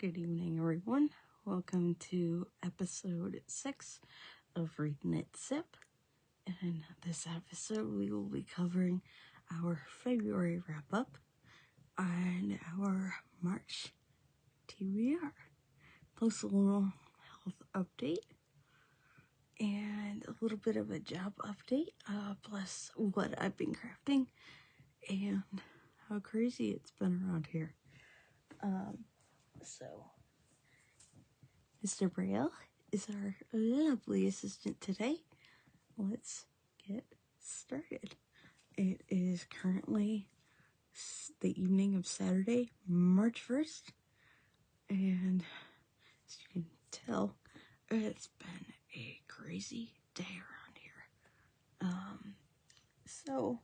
Good evening, everyone. Welcome to episode 6 of Reading It Sip. In this episode, we will be covering our February wrap-up and our March TBR, plus a little health update and a little bit of a job update, plus what I've been crafting and how crazy it's been around here. So, Mr. Braille is our lovely assistant today. Let's get started. It is currently the evening of Saturday, March 1st, and as you can tell, it's been a crazy day around here. So,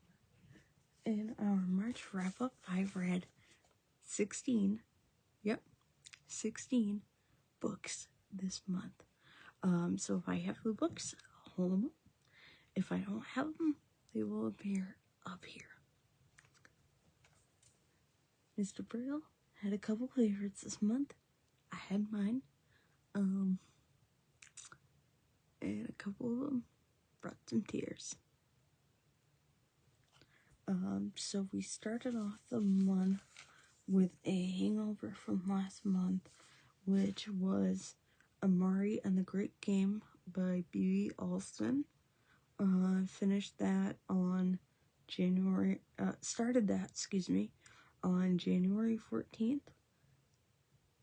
in our March wrap-up, I've read 16 books this month. So if I have the books, I'll hold them up. If I don't have them, they will appear up here. Mr. Braille had a couple favorites this month. I had mine. And a couple of them brought some tears. So we started off the month with a hangover from last month, which was Amari and the Great Game by B.B. Alston. Finished that on on January 14th,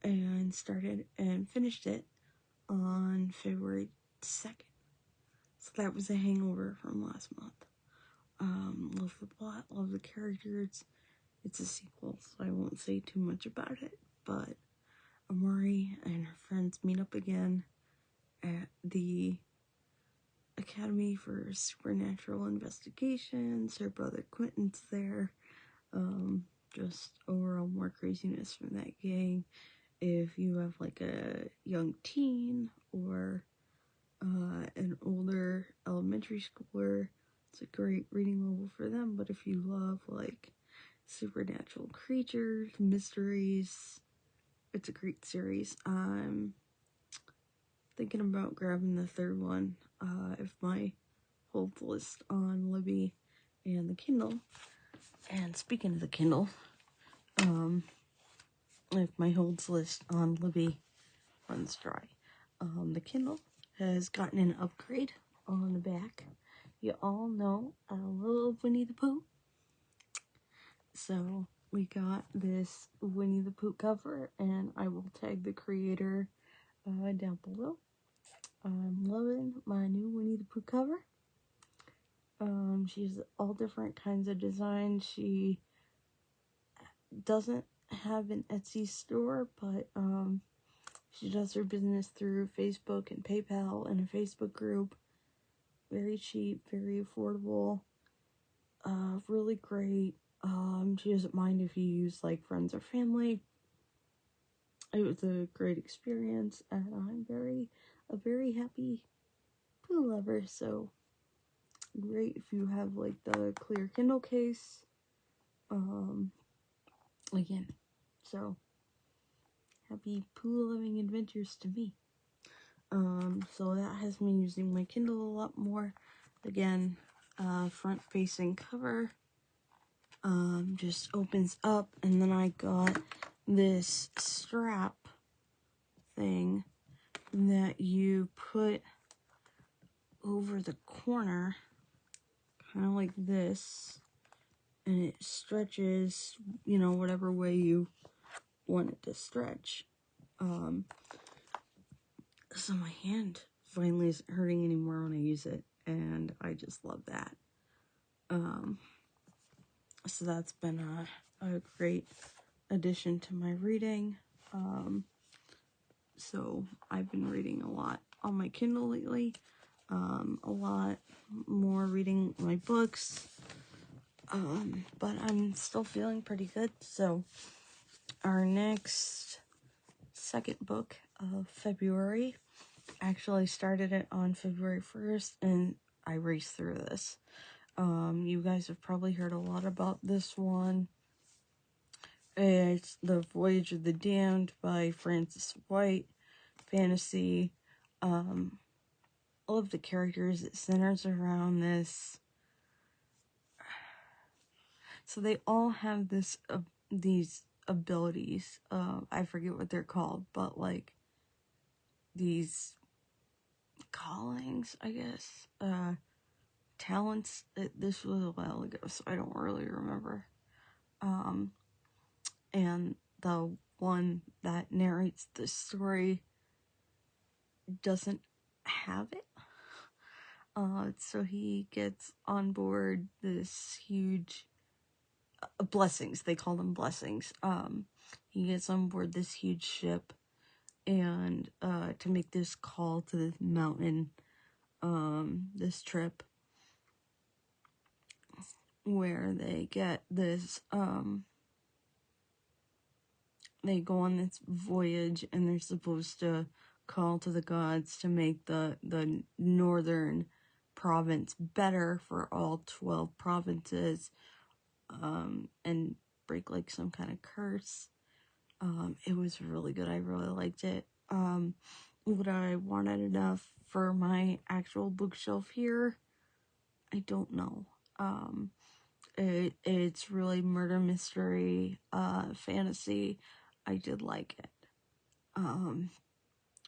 and finished it on February 2nd. So that was a hangover from last month. Love the plot, love the characters. It's a sequel, so I won't say too much about it, but Amari and her friends meet up again at the Academy for Supernatural Investigations. Her brother Quentin's there. Just overall more craziness from that gang. If you have like a young teen or an older elementary schooler, it's a great reading level for them. But if you love like supernatural creatures, mysteries, it's a great series. I'm thinking about grabbing the third one if my holds list on Libby and the Kindle. And speaking of the Kindle, if my holds list on Libby runs dry, the Kindle has gotten an upgrade on the back. You all know I love Winnie the Pooh. So we got this Winnie the Pooh cover, and I will tag the creator down below. I'm loving my new Winnie the Pooh cover. She has all different kinds of designs. She doesn't have an Etsy store, but she does her business through Facebook and PayPal and a Facebook group. Very cheap, very affordable, really great. She doesn't mind if you use like friends or family. It was a great experience, and I'm a very happy Pooh lover, so great if you have like the clear Kindle case. Again, so happy Pooh loving adventures to me. So that has me using my Kindle a lot more. Again, front facing cover, just opens up, and then I got this strap thing that you put over the corner, kind of like this, and it stretches, whatever way you want it to stretch. So my hand finally isn't hurting anymore when I use it, and I just love that. So that's been a great addition to my reading. So I've been reading a lot on my Kindle lately, a lot more reading my books, but I'm still feeling pretty good. So our next second book of February, actually started it on February 1st, and I raced through this. You guys have probably heard a lot about this one It's The Voyage of the Damned by Francis White. Fantasy. All of the characters, it centers around this. So they all have these abilities. I forget what they're called, but like these callings, I guess. Talents. This was a while ago, so I don't really remember. And the one that narrates the story doesn't have it. So he gets on board this huge blessings. They call them blessings. He gets on board this huge ship, and to make this call to the mountain, this trip where they get this. They go on this voyage, and they're supposed to call to the gods to make the northern province better for all 12 provinces, and break like some kind of curse. It was really good. I really liked it. Would I want it enough for my actual bookshelf here? I don't know. It's really murder mystery, fantasy. I did like it.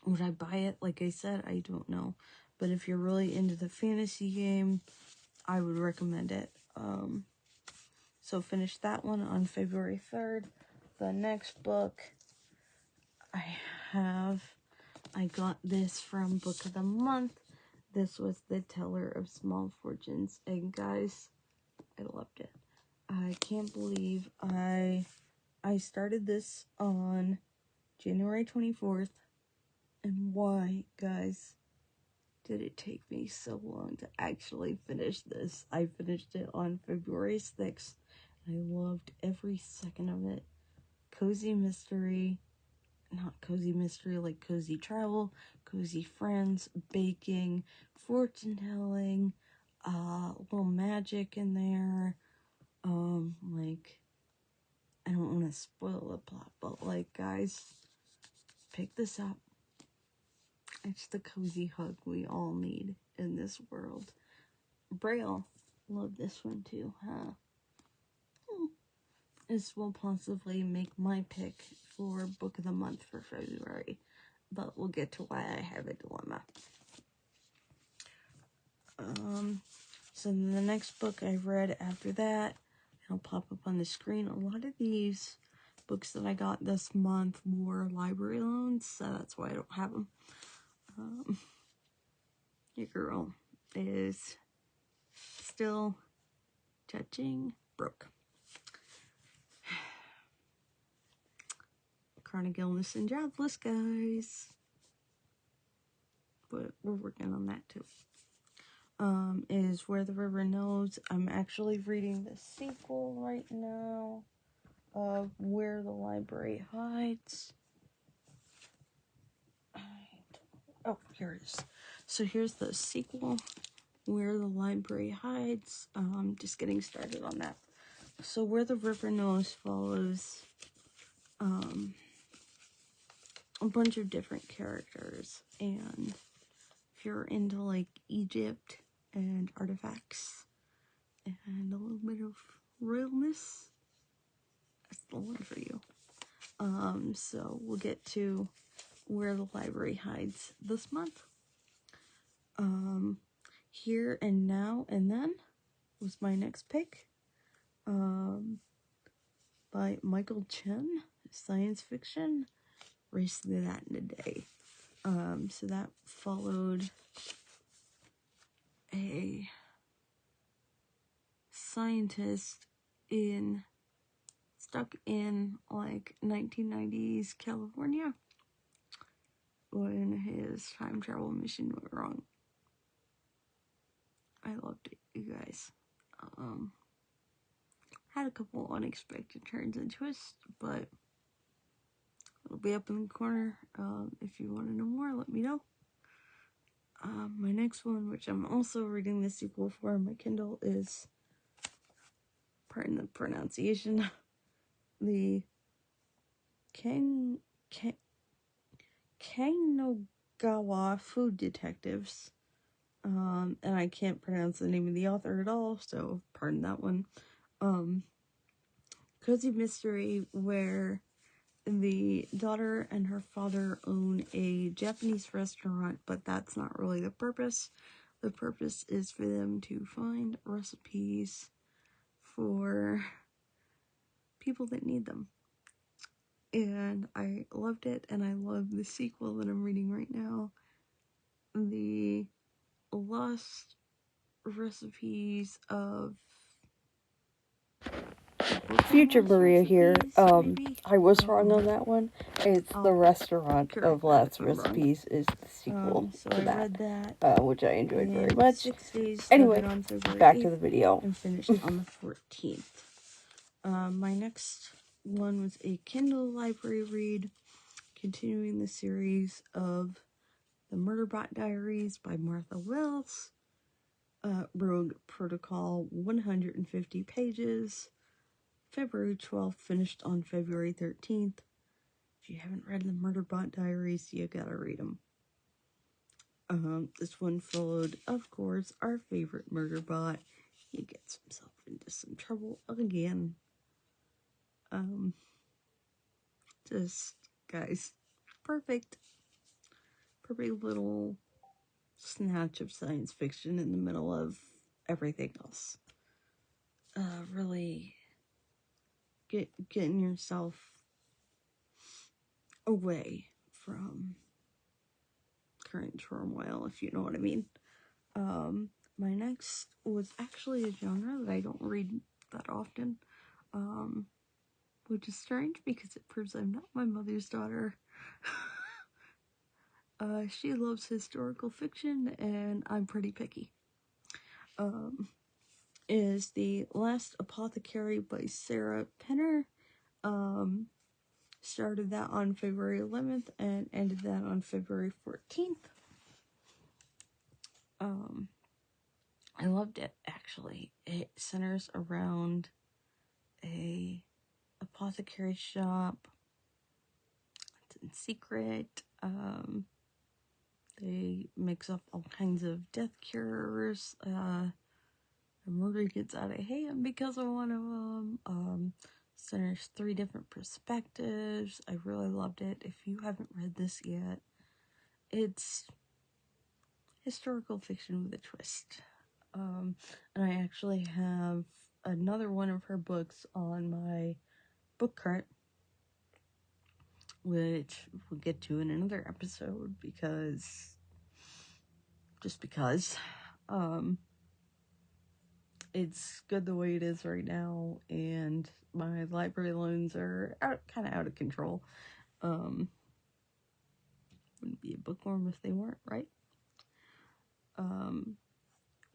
Would I buy it? Like I said, I don't know. But if you're really into the fantasy game, I would recommend it. So finish that one on February 3rd. The next book I got this from Book of the Month. This was The Teller of Small Fortunes. And guys, I loved it. I can't believe I started this on January 24th. And why, guys, did it take me so long to actually finish this? I finished it on February 6th. I loved every second of it. Cozy mystery. Not cozy mystery, like cozy travel, cozy friends, baking, fortune telling, a little magic in there. Like, I don't want to spoil the plot, but like, guys, pick this up. It's the cozy hug we all need in this world. Braille, love this one too, huh? This will possibly make my pick for Book of the Month for February, but we'll get to why I have a dilemma. So the next book I read after that, it'll pop up on the screen. A lot of these books that I got this month were library loans, so that's why I don't have them. Your girl is still judging broke. Chronic illness and jobless, guys. But we're working on that too. Is Where the River Knows. I'm actually reading the sequel right now of Where the Library Hides. Oh, here it is. So here's the sequel, Where the Library Hides. Just getting started on that. So Where the River Knows follows a bunch of different characters, and if you're into like Egypt and artifacts and a little bit of realness, that's the one for you. So we'll get to Where the Library Hides this month. Here and Now and Then was my next pick. By Michael Chen, science fiction. Race through that in a day. So that followed a scientist stuck in like 1990s California when his time travel mission went wrong. I loved it, you guys. Had a couple unexpected turns and twists, but it'll be up in the corner. If you want to know more, let me know. My next one, which I'm also reading the sequel for on my Kindle, is, pardon the pronunciation, The Kanagawa Food Detectives. And I can't pronounce the name of the author at all, so pardon that one. Cozy mystery where the daughter and her father own a Japanese restaurant, but that's not really the purpose. The purpose is for them to find recipes for people that need them. And I loved it, and I love the sequel that I'm reading right now. The lost recipes of Future Maria here. maybe? I was wrong on that one. It's The Restaurant of Last I'm wrong. Recipes is the sequel So to I that, read that which I enjoyed very in much. 6 days. Anyway, Started on February back 8th to the video. and finished on the 14th. My next one was a Kindle library read, continuing the series of The Murderbot Diaries by Martha Wells. Rogue Protocol, 150 pages. February 12th, finished on February 13th. If you haven't read The Murderbot Diaries, you gotta read them. This one followed, of course, our favorite Murderbot. He gets himself into some trouble again. Just, guys, perfect little snatch of science fiction in the middle of everything else. Really getting yourself away from current turmoil, if you know what I mean. My next was actually a genre that I don't read that often, which is strange because it proves I'm not my mother's daughter. She loves historical fiction, and I'm pretty picky. Is The Last Apothecary by Sarah Penner. Started that on February 11th and ended that on February 14th. I loved it, actually. It centers around a apothecary shop. It's in secret. They mix up all kinds of death cures. The murder gets out of hand because of one of them. Centers 3 different perspectives. I really loved it. If you haven't read this yet, it's historical fiction with a twist. And I actually have another one of her books on my book cart, which we'll get to in another episode because it's good the way it is right now, and my library loans are kind of out of control. Wouldn't be a bookworm if they weren't, right?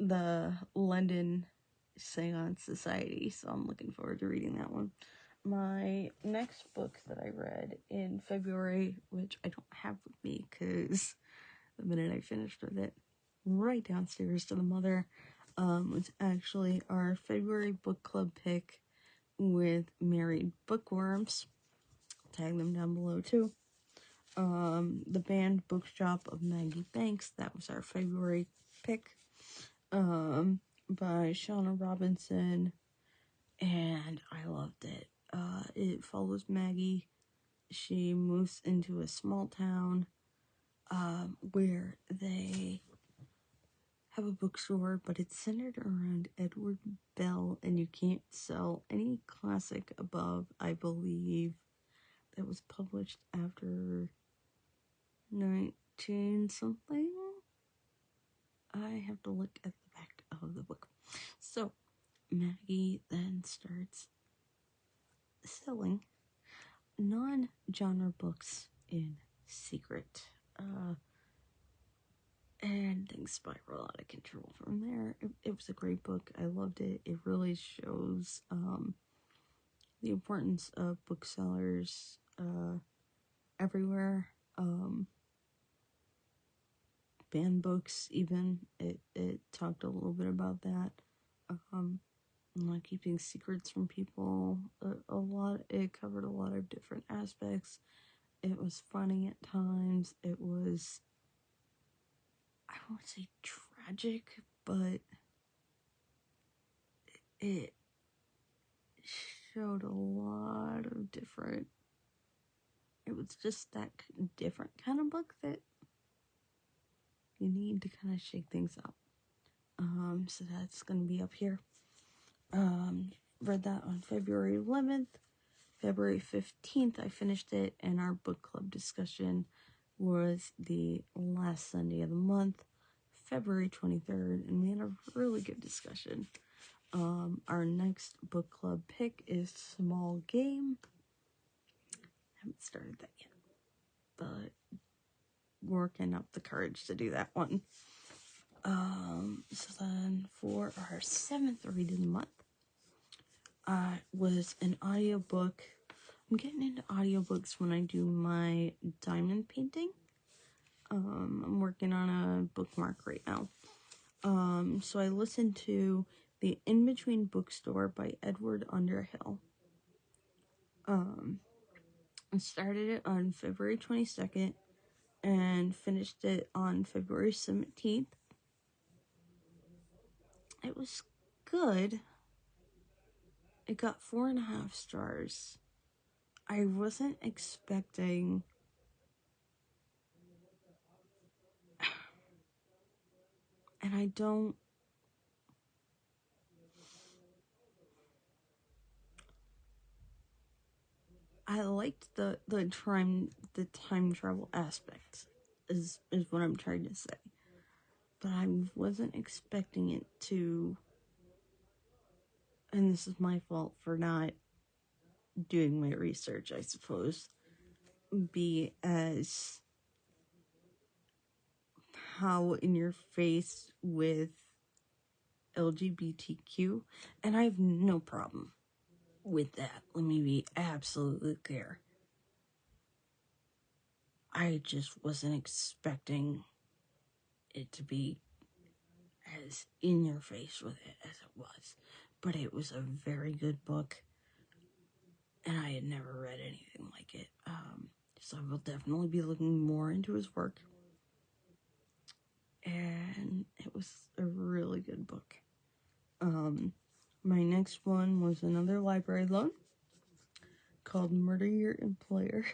The London Seance Society, so I'm looking forward to reading that one. My next book that I read in February, which I don't have with me because the minute I finished with it, right downstairs to the mother, was actually our February book club pick with Married Bookworms. Tag them down below too. The Banned Bookshop of Maggie Banks, that was our February pick. By Shauna Robinson, and I loved it. It follows Maggie. She moves into a small town where they have a bookstore, but it's centered around Edward Bell, and you can't sell any classic above, I believe, that was published after 19 something. I have to look at the back of the book. So Maggie then starts selling non-genre books in secret. And things spiral out of control from there. It was a great book. I loved it. It really shows the importance of booksellers everywhere. Banned books, even. It talked a little bit about that. not keeping secrets from people. It covered a lot of different aspects. It was funny at times. It was, I won't say tragic, but it showed a lot of different. It was just that different kind of book that you need to kind of shake things up. So that's going to be up here. Read that on February 11th. February 15th, I finished it, and our book club discussion was the last Sunday of the month, February 23rd, and we had a really good discussion. Our next book club pick is Small Game. I haven't started that yet, but working up the courage to do that one. So then for our 7th read of the month, was an audiobook. I'm getting into audiobooks when I do my diamond painting. I'm working on a bookmark right now. So I listened to The In-Between Bookstore by Edward Underhill. I started it on February 22nd and finished it on February 17th. It was good. It got 4.5 stars. I wasn't expecting and I liked the time travel aspect is what I'm trying to say. But I wasn't expecting it to, and this is my fault for not doing my research, I suppose, be as how in your face with LGBTQ, and I have no problem with that. Let me be absolutely clear. I just wasn't expecting it to be as in your face with it as it was. But it was a very good book, and I had never read anything like it. So I will definitely be looking more into his work. And it was a really good book. My next one was another library loan called Murder Your Employer.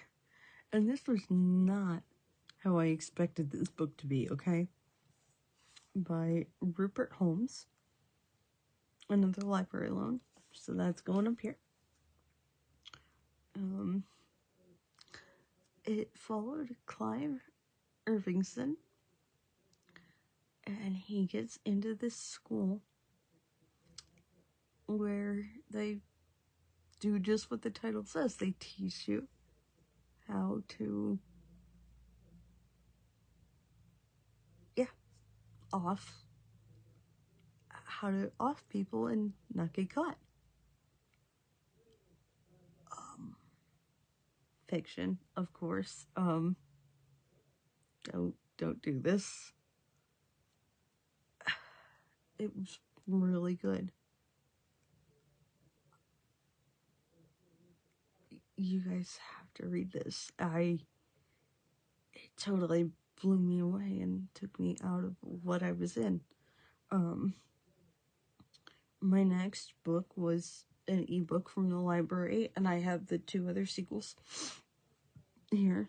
And this was not how I expected this book to be, okay? By Rupert Holmes. Another library loan. So that's going up here. It followed Clive Irvingson, and he gets into this school where they do just what the title says. They teach you how to, how to off people and not get caught. Fiction, of course. Don't do this. It was really good. You guys have to read this. It totally blew me away and took me out of what I was in. My next book was an ebook from the library, and I have the 2 other sequels here,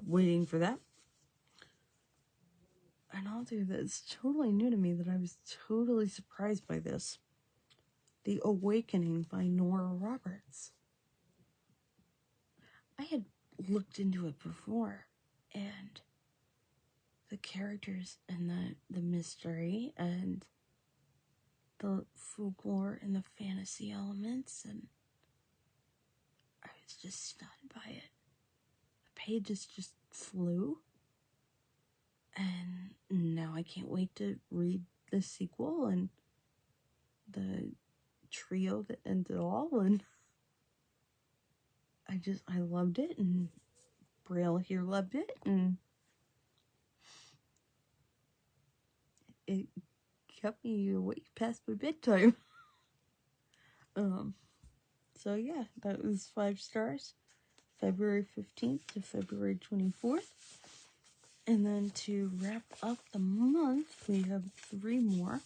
waiting for that. An author that's totally new to me that I was totally surprised by this. The Awakening by Nora Roberts. I had looked into it before, and the characters and the mystery and the folklore and the fantasy elements, and I was just stunned by it. The pages just flew, and now I can't wait to read the sequel and the trio that ends it all, and I loved it, and Braille here loved it, and it kept me awake past my bedtime. So yeah, that was 5 stars. February 15th to February 24th. And then to wrap up the month, we have 3 more.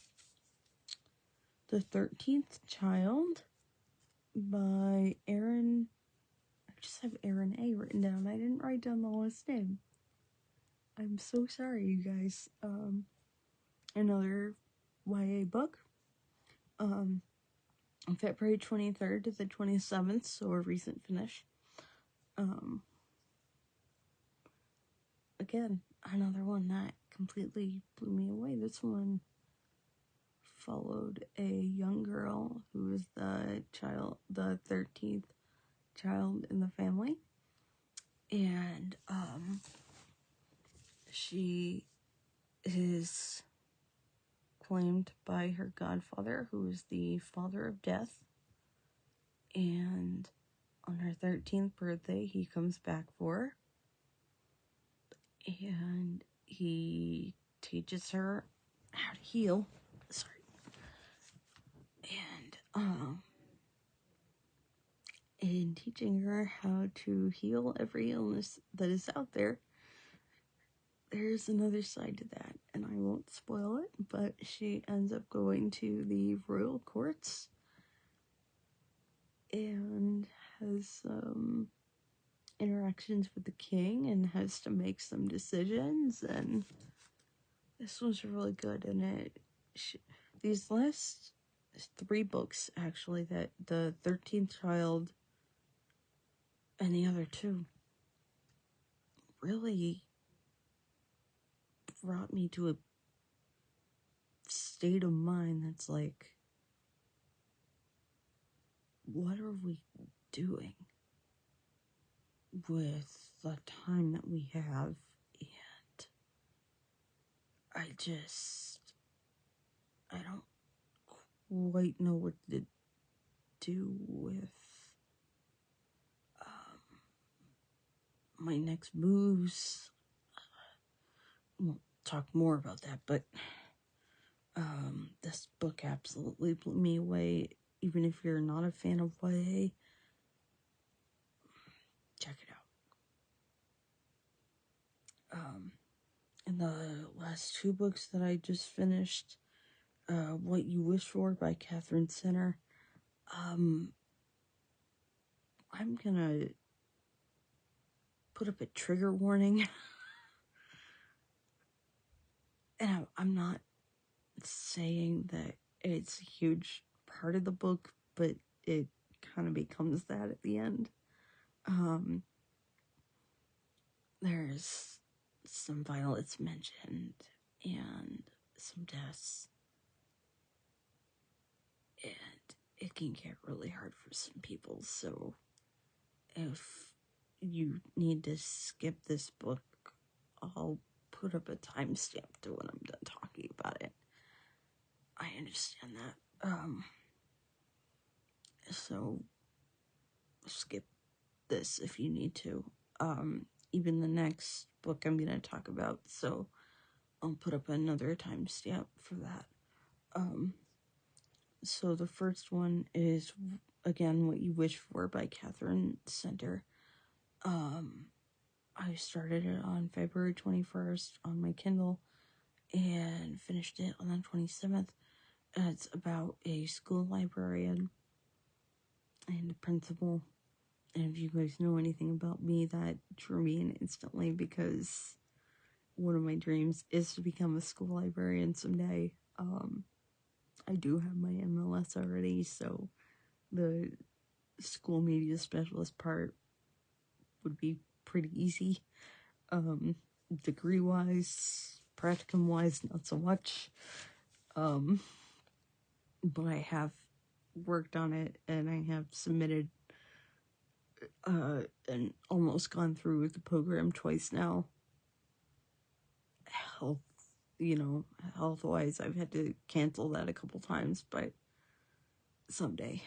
The 13th Child by Aaron. I just have Aaron A written down. I didn't write down the last name. I'm so sorry, you guys. Another YA book. On February 23rd to the 27th, so a recent finish. Again, another one that completely blew me away. This one followed a young girl who was the 13th child in the family. And she is claimed by her godfather, who is the father of death. And on her 13th birthday, he comes back for her. And he teaches her how to heal. Sorry. And in teaching her how to heal every illness that is out there, there's another side to that, and I won't spoil it, but she ends up going to the royal courts and has interactions with the king and has to make some decisions, and this was really good. And these last 3 books, actually, that the 13th Child and the other 2 really brought me to a state of mind that's like, what are we doing with the time that we have? And I don't quite know what to do with my next moves. We'll talk more about that, but this book absolutely blew me away. Even if you're not a fan of YA, check it out. And the last 2 books that I just finished, What You Wish For by Catherine Sinner. I'm gonna put up a trigger warning. And I'm not saying that it's a huge part of the book, but it kind of becomes that at the end. There's some violence mentioned and some deaths, and it can get really hard for some people. So if you need to skip this book, I'll put up a timestamp to when I'm done talking about it. I understand that. So skip this if you need to. Even the next book I'm going to talk about, so I'll put up another timestamp for that. So the first one is, again, What You Wish For by Catherine Center. I started it on February 21st on my Kindle and finished it on the 27th. It's about a school librarian and a principal. And if you guys know anything about me, that drew me in instantly, because one of my dreams is to become a school librarian someday. I do have my MLS already, so the school media specialist part would be pretty easy. Degree wise, practicum wise, not so much. But I have worked on it, and I have submitted and almost gone through with the program twice now. Health wise, I've had to cancel that a couple times, but someday.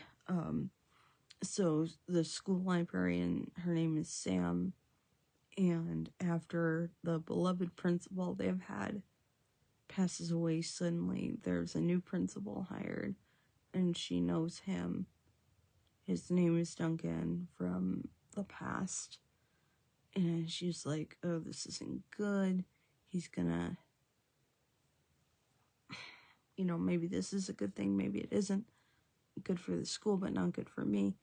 So the school librarian, her name is Sam, and after the beloved principal they've had passes away suddenly, there's a new principal hired, and she knows him, his name is Duncan from the past. And she's like, oh, this isn't good. He's gonna, maybe this is a good thing, maybe it isn't good for the school, but not good for me.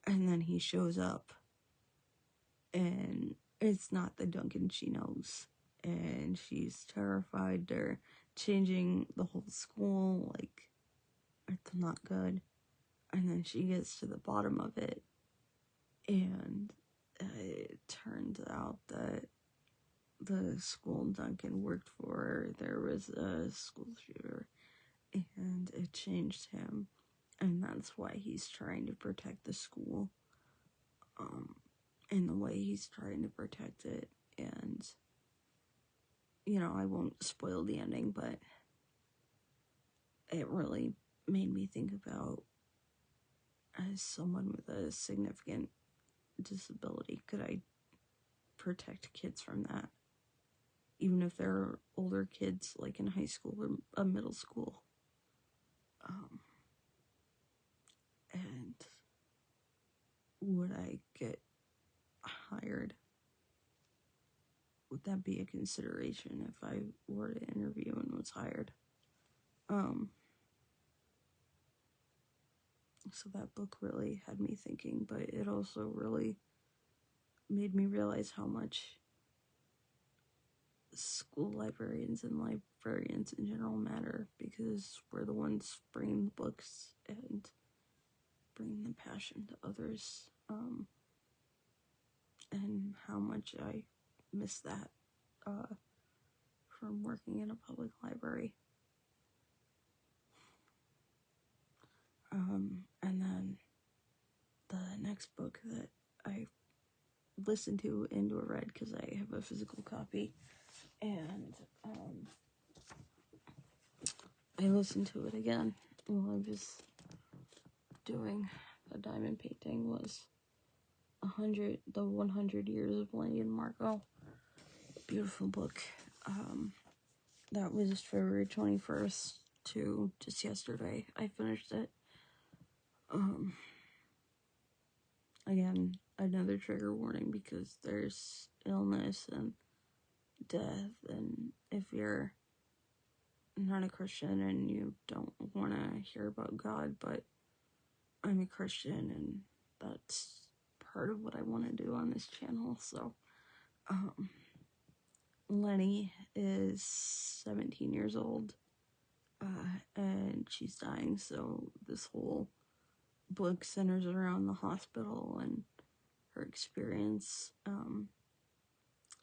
And then he shows up, and it's not the Duncan she knows. And she's terrified. They're changing the whole school, like, it's not good. And then she gets to the bottom of it, and it turns out that the school Duncan worked for, there was a school shooter, and it changed him, and that's why he's trying to protect the school, in the way he's trying to protect it. And I won't spoil the ending, but it really made me think about, as someone with a significant disability, could I protect kids from that, even if they're older kids, like in high school or a middle school. And would I get hired? Would that be a consideration if I were to interview and was hired? So that book really had me thinking, but it also really made me realize how much school librarians and librarians in general matter, because we're the ones bringing the books and bringing the passion to others, and how much I miss that from working in a public library. And then the next book that I listened to and or read, because I have a physical copy, and I listened to it again while I was doing a diamond painting, was the 100 Years of Lenny and Margot. Beautiful book. That was February 21st to just yesterday. I finished it. Again, another trigger warning, because there's illness and death, and if you're not a Christian and you don't want to hear about God, but I'm a Christian, and that's part of what I want to do on this channel. So Lenny is 17 years old, and she's dying, so this whole book centers around the hospital and her experience.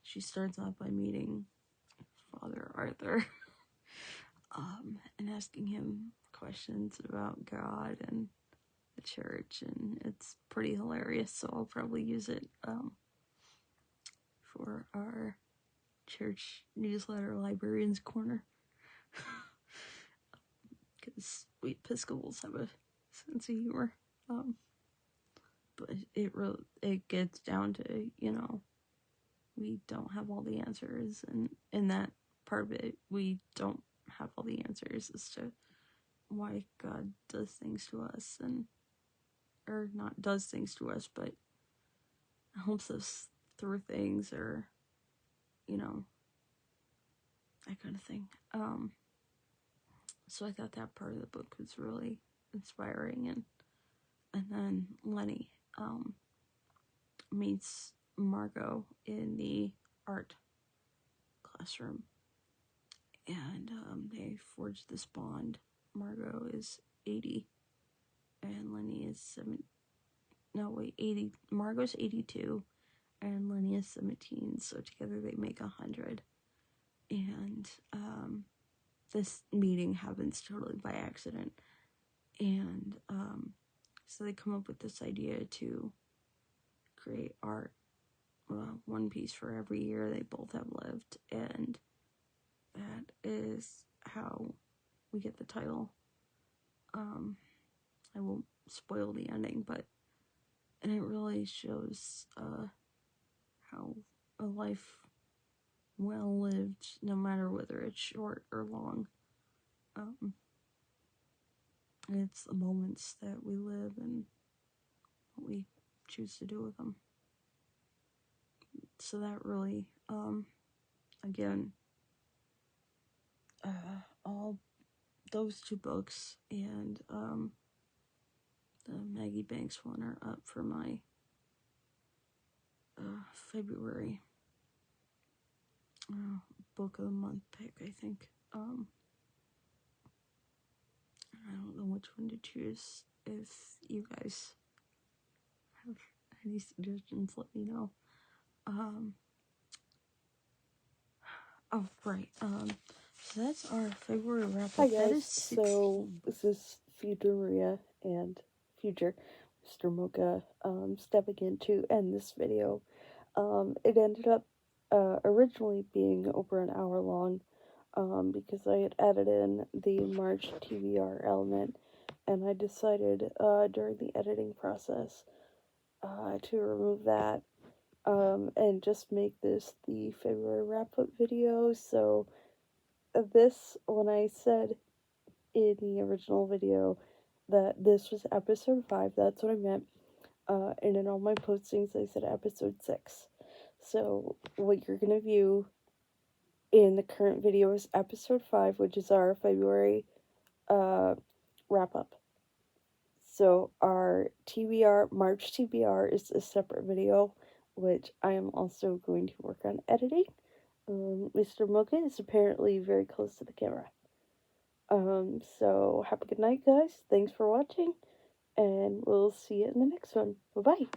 She starts off by meeting Father Arthur, and asking him questions about God and the church, and it's pretty hilarious, so I'll probably use it for our church newsletter, Librarian's Corner, because we Episcopals have a sense of humor. But it gets down to, we don't have all the answers, and in that part of it, we don't have all the answers as to why God does things to us, or not does things to us, but helps us through things, or, that kind of thing. So I thought that part of the book was really inspiring, and then Lenny meets Margot in the art classroom, and they forge this bond. Margot is 80, and Lenny is 80. Margot's 82, and Lenny is 17, so together they make 100. And this meeting happens totally by accident, and so they come up with this idea to create art, one piece for every year they both have lived, and that is how we get the title. I won't spoil the ending, and it really shows how a life well lived, no matter whether it's short or long, it's the moments that we live, and choose to do with them. So that really, again, all those two books and the Maggie Banks one are up for my February book of the month pick, I think. I don't know which one to choose. If you guys have any suggestions, let me know. Oh, right. So that's our February wrap-up. Hi guys, that is 16. So this is Future Maria and Future Mr. Mocha stepping in to end this video. It ended up originally being over an hour long because I had added in the March TBR element, and I decided during the editing process to remove that and just make this the February wrap-up video. So this, when I said in the original video that this was episode 5, that's what I meant. And in all my postings, I said episode 6. So, what you're gonna view in the current video is episode 5, which is our February wrap up. So, our TBR, March TBR, is a separate video, which I am also going to work on editing. Mr. Mocha is apparently very close to the camera. So have a good night, guys. Thanks for watching, and we'll see you in the next one. Bye-bye.